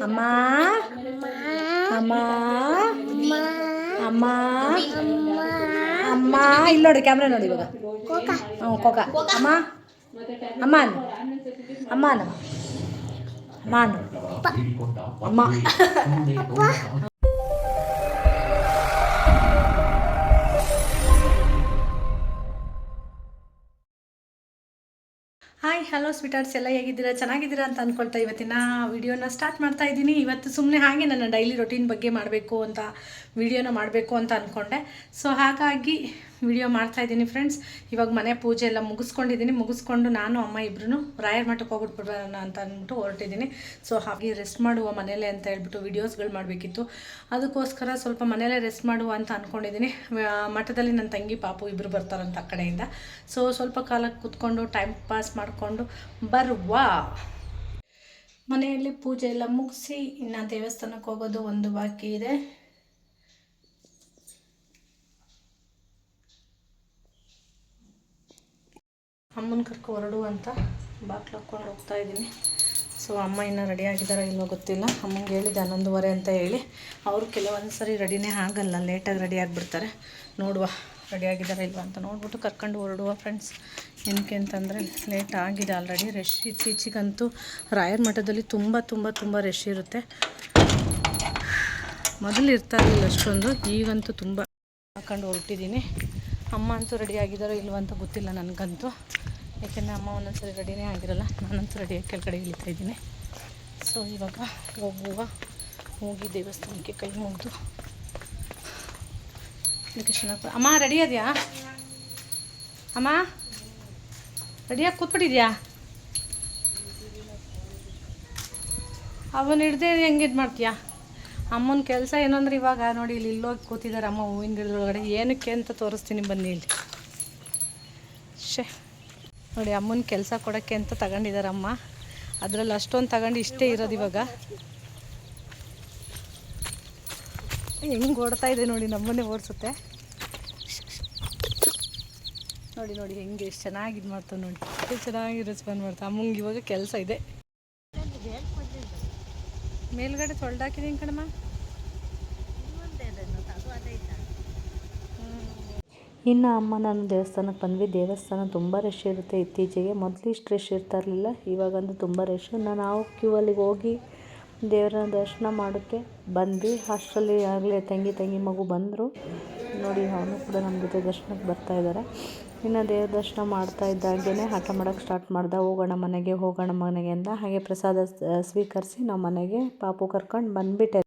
ಅಮ್ಮ ಅಮ್ಮ ಅಮ್ಮ ಅಮ್ಮ ಇಲ್ಲಿ ನೋಡಿ ಕ್ಯಾಮ್ರಾ ನೋಡಿ ಇವಾಗ ಹ್ಞೂ ಕೋಕ ಅಮ್ಮ ಅಮ್ಮನ್ ಅಮ್ಮನ ಅಮ್ಮನ್ ಅಮ್ಮ ಹಾಯ್ ಹಲೋ ಸ್ವೀಟಾರ್ಟ್ಸ್ ಎಲ್ಲ ಹೇಗಿದ್ದೀರಾ ಚೆನ್ನಾಗಿದ್ದೀರಾ ಅಂತ ಅಂದ್ಕೊಳ್ತಾ ಇವತ್ತಿನ ವಿಡಿಯೋನ ಸ್ಟಾರ್ಟ್ ಮಾಡ್ತಾ ಇದ್ದೀನಿ. ಇವತ್ತು ಸುಮ್ಮನೆ ಹಾಗೆ ನನ್ನ ಡೈಲಿ ರೊಟೀನ್ ಬಗ್ಗೆ ಮಾಡಬೇಕು ಅಂತ ವಿಡಿಯೋನ ಮಾಡಬೇಕು ಅಂತ ಅಂದ್ಕೊಂಡೆ. ಸೊ ಹಾಗಾಗಿ ವಿಡಿಯೋ ಮಾಡ್ತಾಯಿದ್ದೀನಿ ಫ್ರೆಂಡ್ಸ್. ಇವಾಗ ಮನೆ ಪೂಜೆ ಎಲ್ಲ ಮುಗಿಸ್ಕೊಂಡು ನಾನು ಅಮ್ಮ ಇಬ್ಬರೂ ರಾಯರ ಮಠಕ್ಕೆ ಹೋಗ್ಬಿಟ್ಬಿಡೋಣ ಅಂತ ಅಂದ್ಬಿಟ್ಟು ಹೊರಟಿದ್ದೀನಿ. ಸೊ ಹಾಗೆ ರೆಸ್ಟ್ ಮಾಡುವ ಮನೇಲೆ ಅಂತ ಹೇಳ್ಬಿಟ್ಟು ವೀಡಿಯೋಸ್ಗಳು ಮಾಡಬೇಕಿತ್ತು. ಅದಕ್ಕೋಸ್ಕರ ಸ್ವಲ್ಪ ಮನೇಲೇ ರೆಸ್ಟ್ ಮಾಡುವ ಅಂತ ಅಂದ್ಕೊಂಡಿದ್ದೀನಿ. ಮಠದಲ್ಲಿ ನನ್ನ ತಂಗಿ ಪಾಪು ಇಬ್ಬರು ಬರ್ತಾರಂತ ಆ ಕಡೆಯಿಂದ. ಸೊ ಸ್ವಲ್ಪ ಕಾಲಕ್ಕೆ ಕೂತ್ಕೊಂಡು ಟೈಮ್ ಪಾಸ್ ಮಾಡಿಕೊಂಡು ಬರುವ. ಮನೆಯಲ್ಲಿ ಪೂಜೆ ಎಲ್ಲ ಮುಗಿಸಿ ಇನ್ನು ದೇವಸ್ಥಾನಕ್ಕೆ ಹೋಗೋದು ಒಂದು ಬಾಕಿ ಇದೆ. ಅಮ್ಮನ ಕರ್ಕೊ ಹೊರಡು ಅಂತ ಬಾಕ್ಲು ಹಾಕ್ಕೊಂಡು ಹೋಗ್ತಾ ಇದ್ದೀನಿ. ಸೊ ಅಮ್ಮ ಇನ್ನೂ ರೆಡಿ ಆಗಿದ್ದಾರೋ ಇಲ್ಲೋ ಗೊತ್ತಿಲ್ಲ. ಅಮ್ಮಂಗೆ ಹೇಳಿದ್ದೆ 11:15 ಅಂತ ಹೇಳಿ. ಅವರು ಕೆಲವೊಂದು ಸರಿ ರೆಡಿನೇ ಆಗಲ್ಲ, ಲೇಟಾಗಿ ರೆಡಿ ಆಗಿಬಿಡ್ತಾರೆ. ನೋಡುವ ರೆಡಿ ಆಗಿದ್ದಾರೆ ಇಲ್ವಾ ಅಂತ ನೋಡ್ಬಿಟ್ಟು ಕರ್ಕೊಂಡು ಹೊರಡುವ ಫ್ರೆಂಡ್ಸ್. ಏನಕ್ಕೆ ಅಂತಂದರೆ ಲೇಟ್ ಆಗಿದೆ ಆಲ್ರೆಡಿ. ರಶ್ ಇತ್ತೀಚೆಗಂತೂ ರಾಯರ ಮಠದಲ್ಲಿ ತುಂಬ ರಶ್ ಇರುತ್ತೆ. ಮೊದಲು ಇರ್ತಾ ಇರಲಿಲ್ಲ ಅಷ್ಟೊಂದು, ಈಗಂತೂ ತುಂಬ. ಹಾಕೊಂಡು ಹೊರಟಿದ್ದೀನಿ. ಅಮ್ಮ ಅಂತೂ ರೆಡಿ ಆಗಿದ್ದಾರೋ ಇಲ್ವ ಅಂತ ಗೊತ್ತಿಲ್ಲ ನನಗಂತೂ, ಯಾಕೆಂದರೆ ಅಮ್ಮ ಒಂದೊಂದ್ಸರಿ ರೆಡಿನೇ ಆಗಿರಲ್ಲ. ನಾನಂತೂ ರೆಡಿಯಾಗಿ ಕೆಳಗಡೆ ಇಳಿತಾ ಇದ್ದೀನಿ. ಸೊ ಇವಾಗ ಹೋಗಿ ದೇವಸ್ಥಾನಕ್ಕೆ ಕೈ ಮುಗಿದು ಲೊಕೇಶನ್ ಅಮ್ಮ ರೆಡಿ ಅದೆಯಾ? ಅಮ್ಮ ರೆಡಿಯಾಗಿ ಕೂತ್ಬಿಟ್ಟಿದ್ಯಾ? ಅವನು ಹಿಡ್ದೆ ಹೆಂಗೆ ಇದು ಮಾಡ್ತೀಯಾ? ಅಮ್ಮನ ಕೆಲಸ ಏನು ಅಂದರೆ ಇವಾಗ ನೋಡಿ ಇಲ್ಲೋಗಿ ಕೂತಿದ್ದಾರೆ ಅಮ್ಮ ಹೂವಿನ ಗಿಡದೊಳಗಡೆ. ಏನಕ್ಕೆ ಅಂತ ತೋರಿಸ್ತೀನಿ ಬನ್ನಿ ಇಲ್ಲಿ. ನೋಡಿ ಅಮ್ಮನ ಕೆಲಸ ಕೊಡೋಕ್ಕೆ ಅಂತ ತಗೊಂಡಿದ್ದಾರೆ ಅಮ್ಮ. ಅದರಲ್ಲಿ ಅಷ್ಟೊಂದು ತಗೊಂಡು ಇಷ್ಟೇ ಇರೋದು ಇವಾಗ. ಹೆಂಗೆ ಓಡ್ತಾ ಇದೆ ನೋಡಿ, ನಮ್ಮನ್ನೇ ಓಡಿಸುತ್ತೆ ನೋಡಿ ಹೆಂಗೆ ಎಷ್ಟು ಚೆನ್ನಾಗಿ ಇದು ಮಾಡ್ತಾವೆ ನೋಡಿ, ಎಷ್ಟು ಚೆನ್ನಾಗಿ ರೆಸ್ಪಾನ್ಸ್ ಮಾಡ್ತಾವೆ. ಅಮ್ಮಂಗೆ ಇವಾಗ ಕೆಲಸ ಇದೆ. ಮೇಲ್ಗಡೆ ತೊಳ್ದಾಕಿದ್ದೀನಿ ಕಣಮ್ಮ. ಇನ್ನು ಅಮ್ಮ ನಾನು ದೇವಸ್ಥಾನಕ್ಕೆ ಬಂದ್ವಿ. ದೇವಸ್ಥಾನ ತುಂಬ ರಶ್ ಇರುತ್ತೆ ಇತ್ತೀಚೆಗೆ. ಮೊದಲು ಇಷ್ಟು ರಶ್ ಇರ್ತಾ ಇರಲಿಲ್ಲ, ಇವಾಗಂತೂ ತುಂಬ ರಶ್ಶು. ನಾವು ಕ್ಯೂ ಅಲ್ಲಿಗೆ ಹೋಗಿ ದೇವರ ದರ್ಶನ ಮಾಡೋಕ್ಕೆ ಬಂದ್ವಿ. ಅಷ್ಟರಲ್ಲಿ ಆಗಲೇ ತಂಗಿ ಮಗು ಬಂದರು ನೋಡಿ. ಅವನು ಕೂಡ ನಮ್ಮ ಜೊತೆ ದರ್ಶನಕ್ಕೆ ಬರ್ತಾ ಇದ್ದಾರೆ. ಇನ್ನು ದೇವ್ರ ದರ್ಶನ ಮಾಡ್ತಾ ಇದ್ದಾಗೇ ಹಠ ಮಾಡೋಕ್ಕೆ ಸ್ಟಾರ್ಟ್ ಮಾಡ್ದೆ. ಹೋಗೋಣ ಮನೆಗೆ ಅಂತ. ಹಾಗೆ ಪ್ರಸಾದ ಸ್ವೀಕರಿಸಿ ನಾವು ಮನೆಗೆ ಪಾಪು ಕರ್ಕೊಂಡು ಬಂದುಬಿಟ್ಟೆ.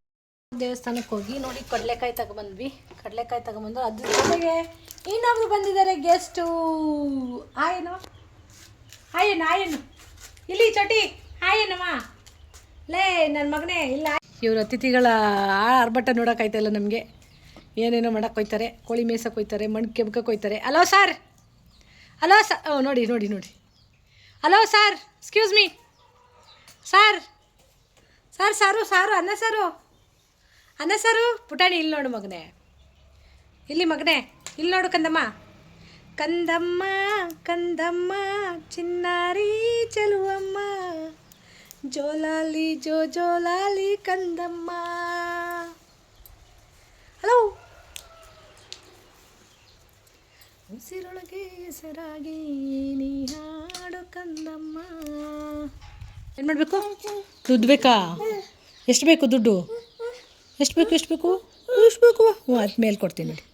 ದೇವಸ್ಥಾನಕ್ಕೆ ಹೋಗಿ ನೋಡಿ ಕಡಲೆಕಾಯಿ ತಗೊಬಂದ್ವಿ. ಕಡಲೆಕಾಯಿ ತಗೊಂಬಂದು ಅದ್ರ ಜೊತೆಗೆ ಇನ್ನೊಬ್ರು ಬಂದಿದ್ದಾರೆ ಗೆಸ್ಟು. ಆಯೇನು ಇಲ್ಲಿ ಚಟಿ ಆಯೇನಮ್ಮ ಲೇ ನನ್ನ ಮಗನೇ ಇಲ್ಲ. ಇವ್ರ ಅತಿಥಿಗಳ ಆರ್ಭಟ ನೋಡೋಕ್ಕಾಯ್ತಲ್ಲ ನಮಗೆ. ಏನೇನೋ ಮಾಡೋಕ್ಕೆ ಹೋಯ್ತಾರೆ, ಕೋಳಿ ಮೇಯ್ಸೋಕೆ ಹೋಯ್ತಾರೆ, ಮಣ್ಣು ಕೆಬ್ಕಕ್ಕೆ ಹೋಯ್ತಾರೆ. ಹಲೋ ಸರ್ ಓ ನೋಡಿ hello sir, excuse me sir ಅನ್ನ ಸಾರು ಪುಟಾಣಿ. ಇಲ್ಲಿ ನೋಡು ಮಗನೇ, ಇಲ್ಲಿ ನೋಡು ಕಂದಮ್ಮ ಚಿನ್ನಾರಿ ಚೆಲುವಮ್ಮ, ಜೋಲಾಲಿ ಕಂದಮ್ಮ. ಹಲೋ. ಉಸಿರೊಳಗೆ ಹೆಸರಾಗಿ ನೀ ಹಾಡು ಕಂದಮ್ಮ. ಏನು ಮಾಡಬೇಕು? ದುಡ್ಡು ಬೇಕಾ? ಎಷ್ಟು ಬೇಕು ದುಡ್ಡು? ಎಷ್ಟು ಬೇಕು? ಹ್ಞೂ ಆಯ್ತು ಮೇಲೆ ಕೊಡ್ತೀನಿ ನೋಡಿ.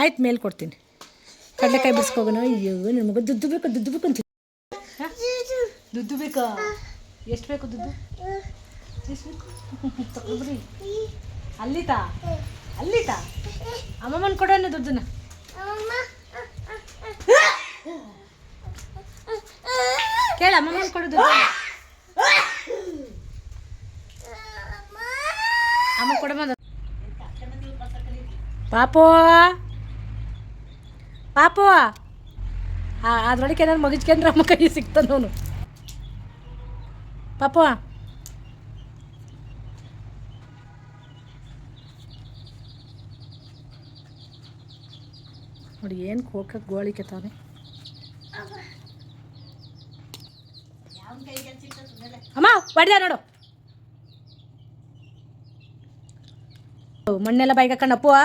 ಆಯ್ತು ಮೇಲೆ ಕೊಡ್ತೀನಿ. ಕಡಲೆಕಾಯಿ ಬಿಡಿಸ್ಕೋಗೋಣ. ಅಯ್ಯೋ ನಮಗೆ ದುಡ್ಡು ಬೇಕು ಅಂತ. ದುಡ್ಡು ಬೇಕಾ? ಎಷ್ಟು ಬೇಕು ದುಡ್ಡು? ಎಷ್ಟು ಬೇಕು? ತಗೊಳ್ಬಿಡಿ. ಅಲ್ಲಿತಾ ಅಮ್ಮಮ್ಮನ ಕೊಡೋಣ ದುಡ್ಡನ್ನ. ಕೇಳ ಅಮ್ಮಮ್ಮನ ಕೊಡೋದು. ಅಮ್ಮ ಕೊಡಮ್ಮ. ಪಾಪು ಅದ್ರೊಳಗೆ ಏನಾರು ಮಗಿಸ್ಕೊಂಡ್ರೆ ಅಮ್ಮ ಕೈ ಸಿಗ್ತಾನವನು. ಪಾಪು ನೋಡಿ ಏನು ಕೋಕಕ್ಕೆ ಗೋಳಿಕೆ ತಾನೆ. ಅಮ್ಮ ಹೊಡೆದ ನೋಡು. ಮಣ್ಣೆಲ್ಲ ಬಾಯಿಗೆ ಹಾಕೊಂಡು ಅಪ್ಪುವ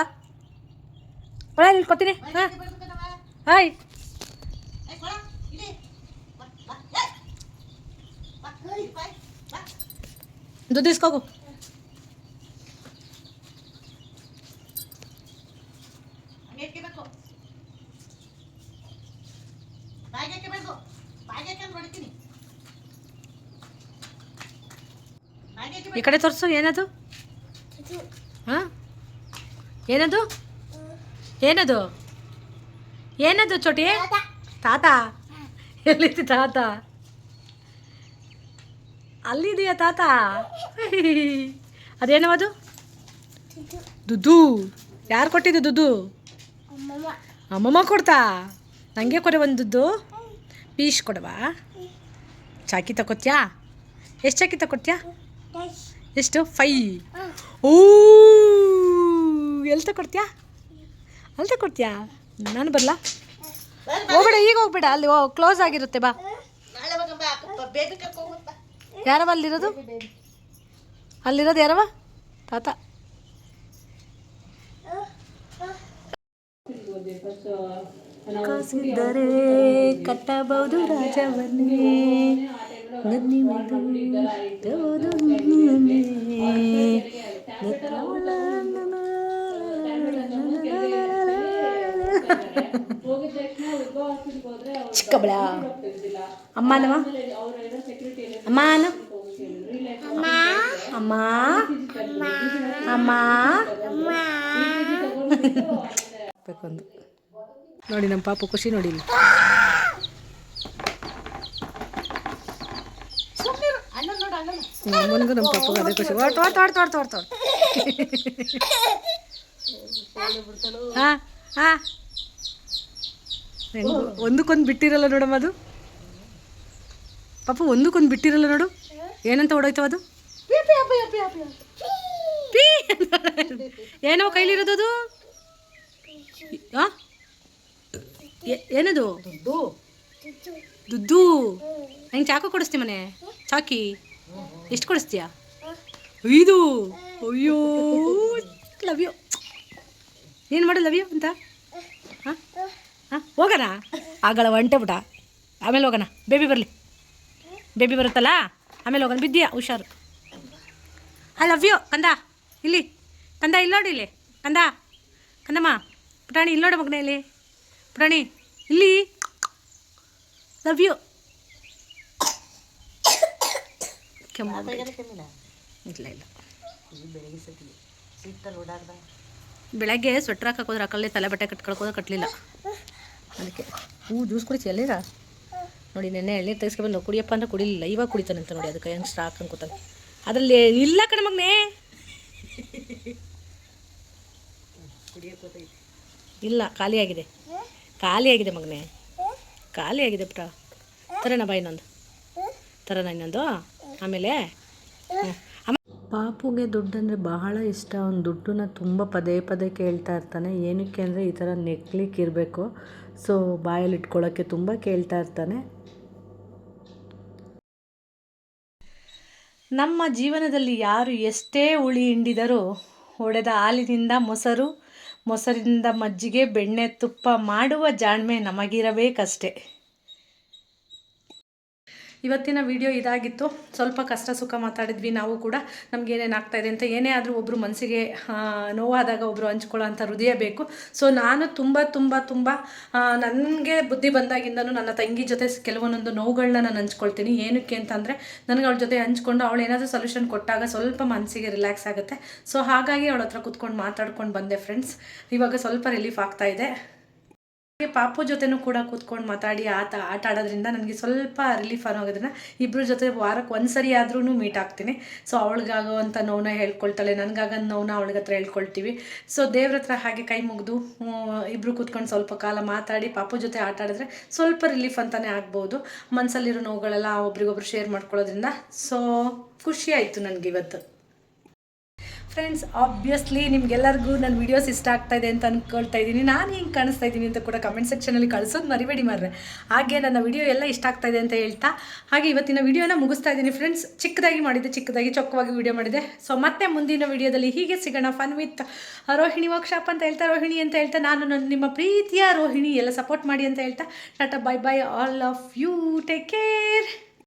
ಒಳ ಇಳ್ಕೊತೀನಿ. ಹಾಂ ಹಾಯ್ ದುಡ್ಡು ಇಸ್ಕೋಗು. ಈ ಕಡೆ ತೋರಿಸು. ಏನದು? ಹಾಂ ಏನದು? ಏನದು? ಏನದು ಚೋಟಿ? ತಾತ ಎಲ್ಲಿದೆ ತಾತ? ಅಲ್ಲಿದೆಯಾ ತಾತ? ಅದೇನವದು? ದುಡ್ಡು. ಯಾರು ಕೊಟ್ಟಿದ್ದು ದುಡ್ಡು? ಅಮ್ಮಮ್ಮ ಕೊಡ್ತಾ? ನನಗೆ ಕೊಡೆ ಒಂದು ದುಡ್ಡು ಪೀಸ್ ಕೊಡವಾ? ಚಾಕಿ ತಗೋತ್ಯಾ? ಎಷ್ಟು ಚಾಕಿ ತಗೊತ್ಯಾ? ಎಷ್ಟು? 5. ಓ ಎಲ್ಲಿ ತಗೊಡ್ತೀಯಾ? ಅಲ್ಲಿ ತಗೊಡ್ತೀಯಾ? ನಾನು ಬರಲಾ? ಹೋಗ್ಬೇಡ, ಈಗ ಹೋಗ್ಬೇಡ, ಅಲ್ಲಿ ಕ್ಲೋಸ್ ಆಗಿರುತ್ತೆ. ಬಾ. ಯಾರವ ಅಲ್ಲಿರೋದು? ಅಲ್ಲಿರೋದು ಯಾರವ? ತಾತ. ಕಾಸಿದ್ದರೆ ಕಟ್ಟಬಹುದು ರಾಜವನ್ನೇ, ಚಿಕ್ಕಬಳ ಅಮ್ಮನವ ಅಮ್ಮನ ಅಮ್ಮ ಅಮ್ಮ ಬೇಕೊಂದು ನೋಡಿ. ನಮ್ಮ ಪಾಪು ಖುಷಿ ನೋಡಿ. ಅಮ್ಮನಿಗೂ ನಮ್ಮ ಪಾಪು ಅದೇ ಖುಷಿ. ಹಾಂ ಹಾಂ ಒಂದಕ್ಕೊಂದು ಬಿಟ್ಟಿರಲ್ಲ ನೋಡಮ್ಮ ಅದು. ಪಾಪು ಒಂದಕ್ಕೊಂದು ಬಿಟ್ಟಿರಲ್ಲ ನೋಡು. ಏನಂತ ಹೊಡೋಯ್ತವ ಅದು? ಏನೋ ಕೈಲಿರೋದು ಅದು? ಏನದು? ದುಡ್ಡು. ನಂಗೆ ಚಾಕು ಕೊಡಿಸ್ತೀಯ ಮನೆ? ಚಾಕಿ ಎಷ್ಟು ಕೊಡಿಸ್ತೀಯ? 5. ಅಯ್ಯೋ ಲವ್ ಯು. ಏನು ಮಾಡು ಲವ್ ಯು ಅಂತ? ಹಾಂ ಹಾಂ ಹೋಗೋಣ. ಆಗಲ್ಲ ಒಂಟೆ ಬಿಡ. ಆಮೇಲೆ ಹೋಗೋಣ. ಬೇಬಿ ಬರಲಿ. ಬೇಬಿ ಬರುತ್ತಲ್ಲ ಆಮೇಲೆ ಹೋಗೋಣ. ಬಿದ್ದೀಯಾ? ಹುಷಾರು. ಐ ಲವ್ ಯು ಕಂದ. ಇಲ್ಲಿ ಕಂದ, ಇಲ್ಲಿ ನೋಡಿ. ಇಲ್ಲಿ ಕಂದ, ಕಂದಮ್ಮ ಪುಟಾಣಿ ಇಲ್ಲಿ ನೋಡು ಮಗನೇ. ಇಲ್ಲಿ ಪುಟಾಣಿ ಇಲ್ಲಿ. Love you. ಇಲ್ಲ ಇಲ್ಲ, ಬೆಳಗ್ಗೆ ಸ್ವೆಟ್ರ್ ಹಾಕೋದ್ರೆ ಹಾಕಲ್ಲೇ, ತಲೆ ಬಟ್ಟೆ ಕಟ್ಕೊಳಕೋದ್ರೆ ಕಟ್ಟಲಿಲ್ಲ. ಅದಕ್ಕೆ ಜ್ಯೂಸ್ ಕುಡಿಸಿ ಅಲ್ಲೇರ ನೋಡಿ. ನೆನ್ನೆ ಎಣ್ಣೆ ತೆಗೆಸ್ಕೊಬಂದು ಕುಡಿಯಪ್ಪ ಅಂದ್ರೆ ಕುಡಿಲಿಲ್ಲ. ಇವಾಗ ಕುಡಿತಾನಂತ ನೋಡಿ. ಅದಕ್ಕೆ ಹೆಂಗೆ ಸ್ಟಾಕ್ ಅನ್ಕೋತಾನೆ. ಅದರಲ್ಲಿ ಇಲ್ಲ ಕಣ ಮಗನೇ. ಇಲ್ಲ, ಖಾಲಿಯಾಗಿದೆ. ಖಾಲಿಯಾಗಿದೆ ಮಗನೇ, ಖಾಲಿಯಾಗಿದೆ ಪುಟ. ತರೋಣ ಬಾ ಇನ್ನೊಂದು, ತರೋಣ ಇನ್ನೊಂದು ಆಮೇಲೆ. ಪಾಪುಗೆ ದುಡ್ಡಂದರೆ ಬಹಳ ಇಷ್ಟ. ಅವ್ನು ದುಡ್ಡನ್ನ ತುಂಬ ಪದೇ ಪದೇ ಕೇಳ್ತಾ ಇರ್ತಾನೆ. ಏನಕ್ಕೆ ಅಂದರೆ ಈ ಥರ ನೆಕ್ಲಿಕ್ಕೆ ಇರಬೇಕು. ಸೊ ಬಾಯಲ್ಲಿ ಇಟ್ಕೊಳ್ಳೋಕ್ಕೆ ತುಂಬ ಕೇಳ್ತಾ ಇರ್ತಾನೆ. ನಮ್ಮ ಜೀವನದಲ್ಲಿ ಯಾರು ಎಷ್ಟೇ ಹುಳಿ ಹಿಂಡಿದರೂ ಒಡೆದ ಹಾಲಿನಿಂದ ಮೊಸರು, ಮೊಸರಿನಿಂದ ಮಜ್ಜಿಗೆ, ಬೆಣ್ಣೆ, ತುಪ್ಪ ಮಾಡುವ ಜಾಣ್ಮೆ ನಮಗಿರಬೇಕಷ್ಟೆ. ಇವತ್ತಿನ ವಿಡಿಯೋ ಇದಾಗಿತ್ತು. ಸ್ವಲ್ಪ ಕಷ್ಟ ಸುಖ ಮಾತಾಡಿದ್ವಿ ನಾವು ಕೂಡ. ನಮಗೇನೇನು ಆಗ್ತಾಯಿದೆ ಅಂತ. ಏನೇ ಆದರೂ ಒಬ್ಬರು ಮನಸ್ಸಿಗೆ ನೋವಾದಾಗ ಒಬ್ಬರು ಹಂಚ್ಕೊಳ್ಳೋ ಅಂಥ ಹೃದಯ ಬೇಕು. ಸೊ ನಾನು ತುಂಬ ತುಂಬ ತುಂಬ ನನಗೆ ಬುದ್ಧಿ ಬಂದಾಗಿಂದನೂ ನನ್ನ ತಂಗಿ ಜೊತೆ ಕೆಲವೊಂದೊಂದು ನೋವುಗಳನ್ನ ನಾನು ಹಂಚ್ಕೊಳ್ತೀನಿ. ಏನಕ್ಕೆ ಅಂತಂದರೆ ನನಗೆ ಅವಳ ಜೊತೆ ಹಂಚ್ಕೊಂಡು ಅವಳು ಏನಾದರೂ ಸೊಲ್ಯೂಷನ್ ಕೊಟ್ಟಾಗ ಸ್ವಲ್ಪ ಮನಸ್ಸಿಗೆ ರಿಲ್ಯಾಕ್ಸ್ ಆಗುತ್ತೆ. ಸೊ ಹಾಗಾಗಿ ಅವಳ ಹತ್ರ ಕೂತ್ಕೊಂಡು ಮಾತಾಡ್ಕೊಂಡು ಬಂದೆ ಫ್ರೆಂಡ್ಸ್. ಇವಾಗ ಸ್ವಲ್ಪ ರಿಲೀಫ್ ಆಗ್ತಾಯಿದೆ. ಪಾಪು ಜೊತೆನೂ ಕೂಡ ಕೂತ್ಕೊಂಡು ಮಾತಾಡಿ ಆಟ ಆಡೋದ್ರಿಂದ ನನಗೆ ಸ್ವಲ್ಪ ರಿಲೀಫ್ ಆಗೋದ್ರಿಂದ ಇಬ್ಬರ ಜೊತೆ ವಾರಕ್ಕೆ ಒಂದ್ಸರಿ ಆದ್ರೂ ಮೀಟ್ ಆಗ್ತೀನಿ. ಸೊ ಅವಳಿಗಾಗೋವಂಥ ನೋವನ್ನ ಹೇಳ್ಕೊಳ್ತಾಳೆ, ನನಗಾಗೋ ನೋವನ್ನ ಅವಳಿಗೆ ಹತ್ರ ಹೇಳ್ಕೊಳ್ತೀವಿ. ಸೊ ದೇವ್ರ ಹತ್ರ ಹಾಗೆ ಕೈ ಮುಗಿದು ಇಬ್ಬರು ಕೂತ್ಕೊಂಡು ಸ್ವಲ್ಪ ಕಾಲ ಮಾತಾಡಿ ಪಾಪು ಜೊತೆ ಆಟ ಆಡಿದ್ರೆ ಸ್ವಲ್ಪ ರಿಲೀಫ್ ಅಂತಲೇ ಆಗ್ಬೋದು. ಮನಸ್ಸಲ್ಲಿರೋ ನೋವುಗಳೆಲ್ಲ ಒಬ್ರಿಗೊಬ್ರು ಶೇರ್ ಮಾಡ್ಕೊಳ್ಳೋದ್ರಿಂದ. ಸೊ ಖುಷಿ ಆಯಿತು ನನಗೆ ಇವತ್ತು. ಫ್ರೆಂಡ್ಸ್, ಆಬ್ವಿಯಸ್ಲಿ ನಿಮ್ಗೆಲ್ಲರಿಗೂ ನನ್ನ ವೀಡಿಯೋಸ್ ಇಷ್ಟ ಆಗ್ತಾ ಇದೆ ಅಂತ ಅಂದ್ಕೊಳ್ತಾ ಇದ್ದೀನಿ. ನಾನು ಹಿಂಗೆ ಕಾಣಿಸ್ತಾ ಇದ್ದೀನಿ ಅಂತ ಕೂಡ ಕಮೆಂಟ್ ಸೆಕ್ಷನಲ್ಲಿ ಕಳಿಸೋದು ಮರಿಬೇಡಿ ಮಾರ್ರೆ. ಹಾಗೆ ನನ್ನ ವಿಡಿಯೋ ಎಲ್ಲ ಇಷ್ಟ ಆಗ್ತಾ ಇದೆ ಅಂತ ಹೇಳ್ತಾ ಹಾಗೆ ಇವತ್ತಿನ ವಿಡಿಯೋನ ಮುಗಿಸ್ತಾ ಇದ್ದೀನಿ ಫ್ರೆಂಡ್ಸ್. ಚಿಕ್ಕದಾಗಿ ಮಾಡಿದ್ದೆ, ಚಿಕ್ಕದಾಗಿ ಚೊಕ್ಕವಾಗಿ ವಿಡಿಯೋ ಮಾಡಿದೆ. ಸೊ ಮತ್ತೆ ಮುಂದಿನ ವಿಡಿಯೋದಲ್ಲಿ ಹೀಗೆ ಸಿಗೋಣ, ಫನ್ ವಿತ್ ರೋಹಿಣಿ ವರ್ಕ್ಶಾಪ್ ಅಂತ ಹೇಳ್ತಾ, ರೋಹಿಣಿ ಅಂತ ಹೇಳ್ತಾ, ನಾನು ನಿಮ್ಮ ಪ್ರೀತಿಯ ರೋಹಿಣಿ. ಎಲ್ಲ ಸಪೋರ್ಟ್ ಮಾಡಿ ಅಂತ ಹೇಳ್ತಾ tata, bye bye all of you, take care.